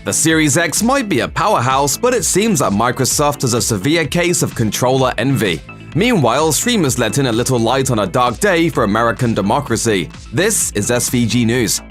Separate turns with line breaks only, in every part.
The Series X might be a powerhouse, but it seems that Microsoft has a severe case of controller envy. Meanwhile, streamers let in a little light on a dark day for American democracy. This is SVG News.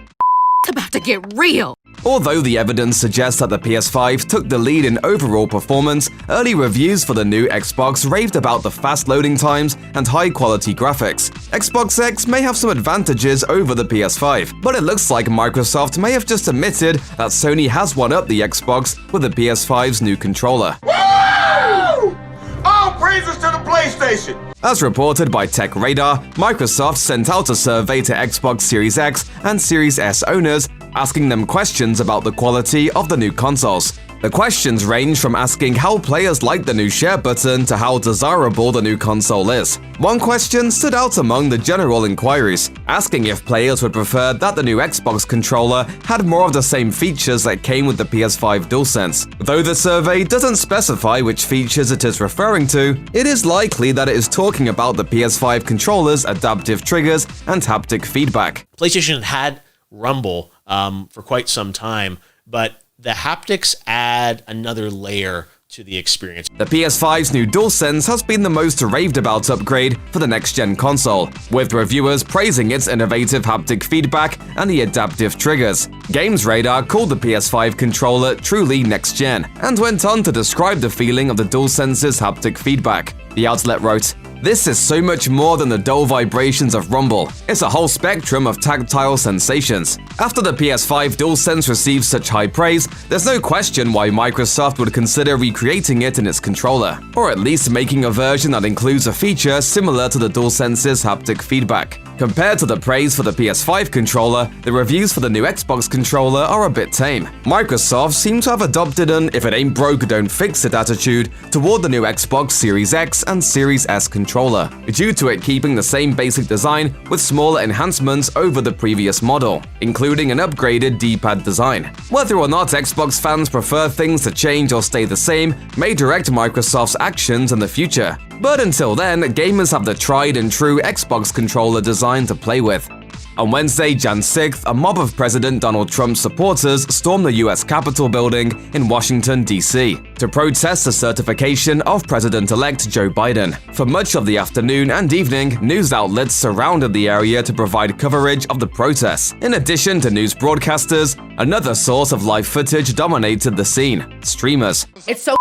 It's about to get real!
Although the evidence suggests that the PS5 took the lead in overall performance, early reviews for the new Xbox raved about the fast loading times and high-quality graphics. Xbox X may have some advantages over the PS5, but it looks like Microsoft may have just admitted that Sony has one-upped the Xbox with the PS5's new controller.
Woo! All praises to the PlayStation!
As reported by TechRadar, Microsoft sent out a survey to Xbox Series X and Series S owners, asking them questions about the quality of the new consoles. The questions range from asking how players like the new share button to how desirable the new console is. One question stood out among the general inquiries, asking if players would prefer that the new Xbox controller had more of the same features that came with the PS5 DualSense. Though the survey doesn't specify which features it is referring to, it is likely that it is talking about the PS5 controller's adaptive triggers and haptic feedback.
PlayStation had Rumble for quite some time, but the haptics add another layer to the experience.
The PS5's new DualSense has been the most raved about upgrade for the next-gen console, with reviewers praising its innovative haptic feedback and the adaptive triggers. GamesRadar called the PS5 controller truly next-gen, and went on to describe the feeling of the DualSense's haptic feedback. The outlet wrote, "This is so much more than the dull vibrations of Rumble. It's a whole spectrum of tactile sensations." After the PS5 DualSense received such high praise, there's no question why Microsoft would consider recreating it in its controller, or at least making a version that includes a feature similar to the DualSense's haptic feedback. Compared to the praise for the PS5 controller, the reviews for the new Xbox controller are a bit tame. Microsoft seems to have adopted an if it ain't broke, don't fix it attitude toward the new Xbox Series X and Series S controller, due to it keeping the same basic design with smaller enhancements over the previous model, including an upgraded D-pad design. Whether or not Xbox fans prefer things to change or stay the same may direct Microsoft's actions in the future. But until then, gamers have the tried and true Xbox controller design to play with. On Wednesday, Jan 6th, a mob of President Donald Trump's supporters stormed the U.S. Capitol building in Washington, D.C. to protest the certification of President-elect Joe Biden. For much of the afternoon and evening, news outlets surrounded the area to provide coverage of the protests. In addition to news broadcasters, another source of live footage dominated the scene: streamers.
It's so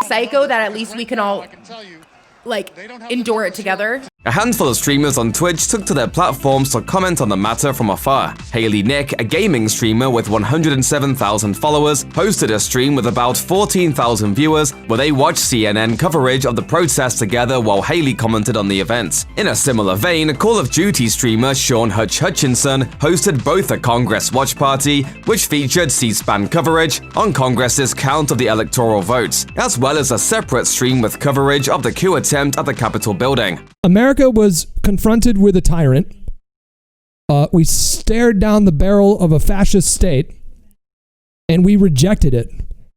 psycho that at least we can all, endure it together.
A handful of streamers on Twitch took to their platforms to comment on the matter from afar. Haley Nick, a gaming streamer with 107,000 followers, hosted a stream with about 14,000 viewers where they watched CNN coverage of the protest together while Haley commented on the event. In a similar vein, Call of Duty streamer Sean Hutchinson hosted both a Congress watch party, which featured C-SPAN coverage on Congress's count of the electoral votes, as well as a separate stream with coverage of the coup attempt at the Capitol building.
America was confronted with a tyrant. We stared down the barrel of a fascist state, and we rejected it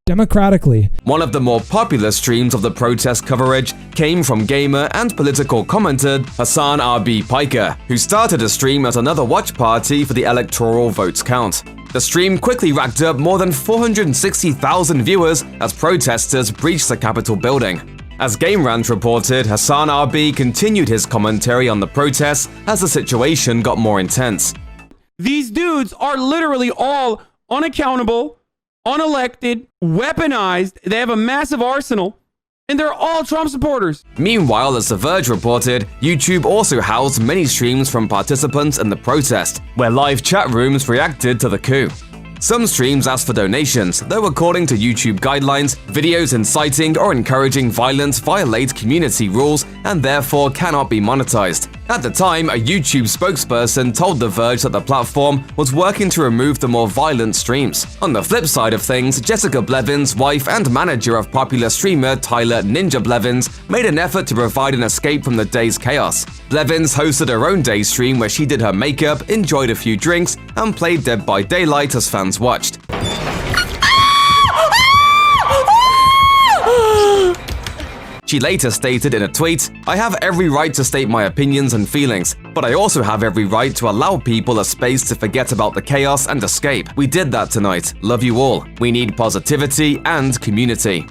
democratically.
One of the more popular streams of the protest coverage came from gamer and political commentator Hassan R.B. Piker, who started a stream at another watch party for the electoral votes count. The stream quickly racked up more than 460,000 viewers as protesters breached the Capitol building. As Game Rant reported, Hassan RB continued his commentary on the protests as the situation got more intense.
These dudes are literally all unaccountable, unelected, weaponized, they have a massive arsenal, and they're all Trump supporters.
Meanwhile, as The Verge reported, YouTube also housed many streams from participants in the protest, where live chat rooms reacted to the coup. Some streams asked for donations, though according to YouTube guidelines, videos inciting or encouraging violence violate community rules and therefore cannot be monetized. At the time, a YouTube spokesperson told The Verge that the platform was working to remove the more violent streams. On the flip side of things, Jessica Blevins, wife and manager of popular streamer Tyler Ninja Blevins, made an effort to provide an escape from the day's chaos. Blevins hosted her own day stream where she did her makeup, enjoyed a few drinks, and played Dead by Daylight as fans watched. She later stated in a tweet, "I have every right to state my opinions and feelings, but I also have every right to allow people a space to forget about the chaos and escape. We did that tonight. Love you all. We need positivity and community."